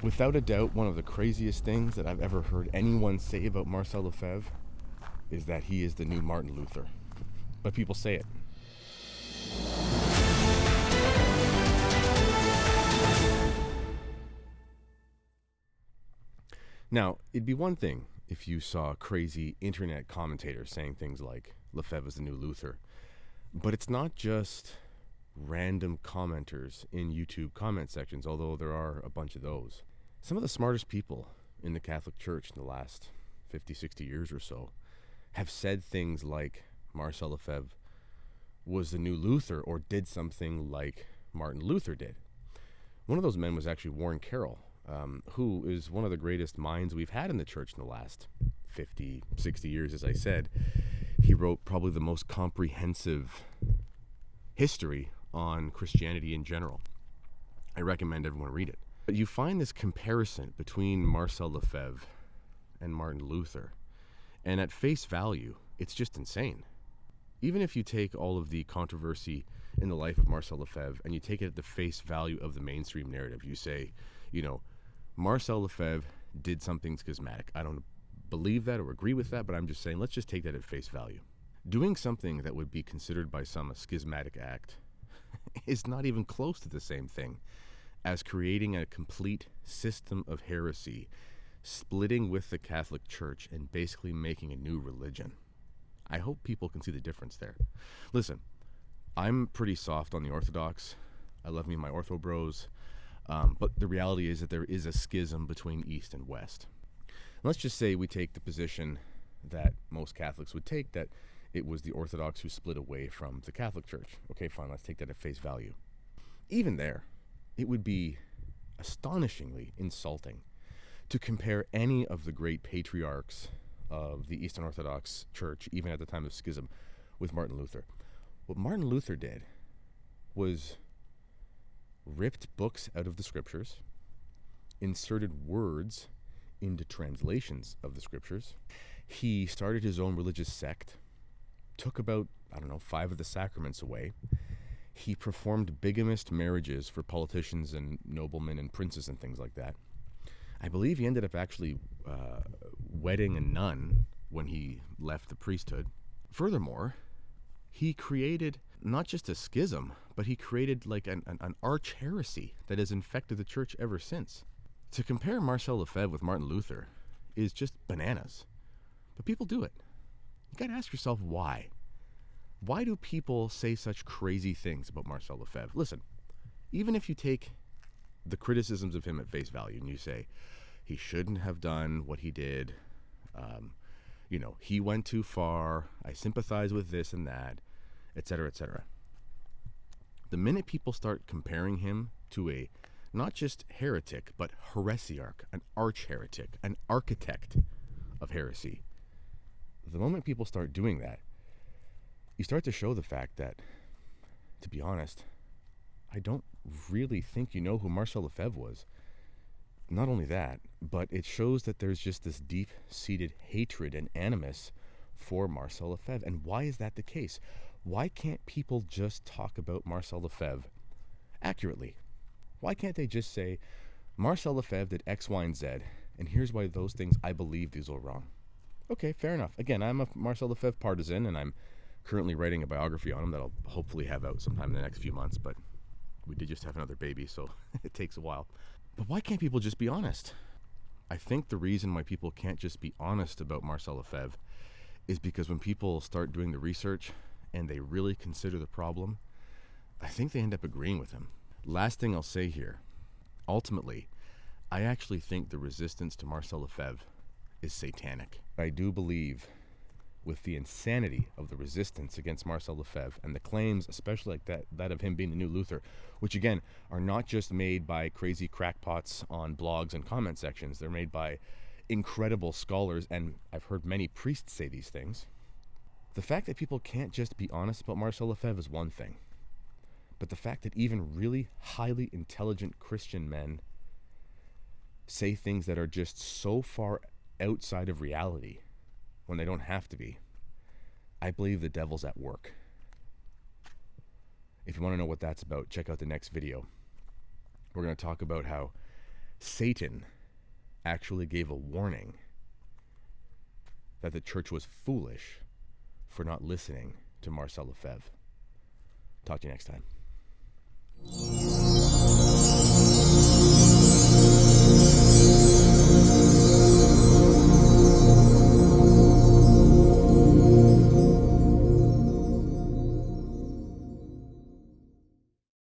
Without a doubt, one of the craziest things that I've ever heard anyone say about Marcel Lefebvre is that he is the new Martin Luther. But people say it. Now, it'd be one thing if you saw crazy internet commentators saying things like Lefebvre is the new Luther. But it's not just random commenters in YouTube comment sections, although there are a bunch of those. Some of the smartest people in the Catholic Church in the last 50, 60 years or so have said things like Marcel Lefebvre was the new Luther or did something like Martin Luther did. One of those men was actually Warren Carroll, who is one of the greatest minds we've had in the church in the last 50, 60 years, as I said. He wrote probably the most comprehensive history on Christianity in general. I recommend everyone read it. But you find this comparison between Marcel Lefebvre and Martin Luther, and at face value, it's just insane. Even if you take all of the controversy in the life of Marcel Lefebvre and you take it at the face value of the mainstream narrative, you say, Marcel Lefebvre did something schismatic. I don't believe that or agree with that, but I'm just saying, let's just take that at face value. Doing something that would be considered by some a schismatic act is not even close to the same thing as creating a complete system of heresy, splitting with the Catholic Church, and basically making a new religion. I hope people can see the difference there. Listen, I'm pretty soft on the Orthodox. I love me my Ortho bros. But the reality is that there is a schism between East and West. Let's just say we take the position that most Catholics would take, that it was the Orthodox who split away from the Catholic Church. Okay, fine, let's take that at face value. Even there, it would be astonishingly insulting to compare any of the great patriarchs of the Eastern Orthodox Church, even at the time of schism, with Martin Luther. What Martin Luther did was ripped books out of the scriptures, inserted words into translations of the scriptures. He started his own religious sect, took about, 5 of the sacraments away. He performed bigamist marriages for politicians and noblemen and princes and things like that. I believe he ended up actually wedding a nun when he left the priesthood. Furthermore, he created not just a schism, but he created like an arch heresy that has infected the church ever since. To compare Marcel Lefebvre with Martin Luther is just bananas. But people do it. You gotta ask yourself why. Why do people say such crazy things about Marcel Lefebvre? Listen, even if you take the criticisms of him at face value and you say, he shouldn't have done what he did, he went too far, I sympathize with this and that, etc., etc. The minute people start comparing him to a not just heretic, but heresiarch, an arch-heretic, an architect of heresy, the moment people start doing that, you start to show the fact that, to be honest, I don't really think you know who Marcel Lefebvre was. Not only that, but it shows that there's just this deep-seated hatred and animus for Marcel Lefebvre. And why is that the case? Why can't people just talk about Marcel Lefebvre accurately? Why can't they just say, Marcel Lefebvre did X, Y, and Z, and here's why those things I believe these are wrong? Okay, fair enough. Again, I'm a Marcel Lefebvre partisan, and I'm currently writing a biography on him that I'll hopefully have out sometime in the next few months, but we did just have another baby, so it takes a while. But why can't people just be honest? I think the reason why people can't just be honest about Marcel Lefebvre is because when people start doing the research and they really consider the problem, I think they end up agreeing with him. Last thing I'll say here, ultimately, I actually think the resistance to Marcel Lefebvre is satanic. I do believe with the insanity of the resistance against Marcel Lefebvre and the claims, especially like that of him being the new Luther, which again are not just made by crazy crackpots on blogs and comment sections, they're made by incredible scholars, and I've heard many priests say these things. The fact that people can't just be honest about Marcel Lefebvre is one thing, but the fact that even really highly intelligent Christian men say things that are just so far outside of reality when they don't have to be, I believe the devil's at work. If you want to know what that's about, check out the next video. We're going to talk about how Satan actually gave a warning that the church was foolish for not listening to Marcel Lefebvre. Talk to you next time.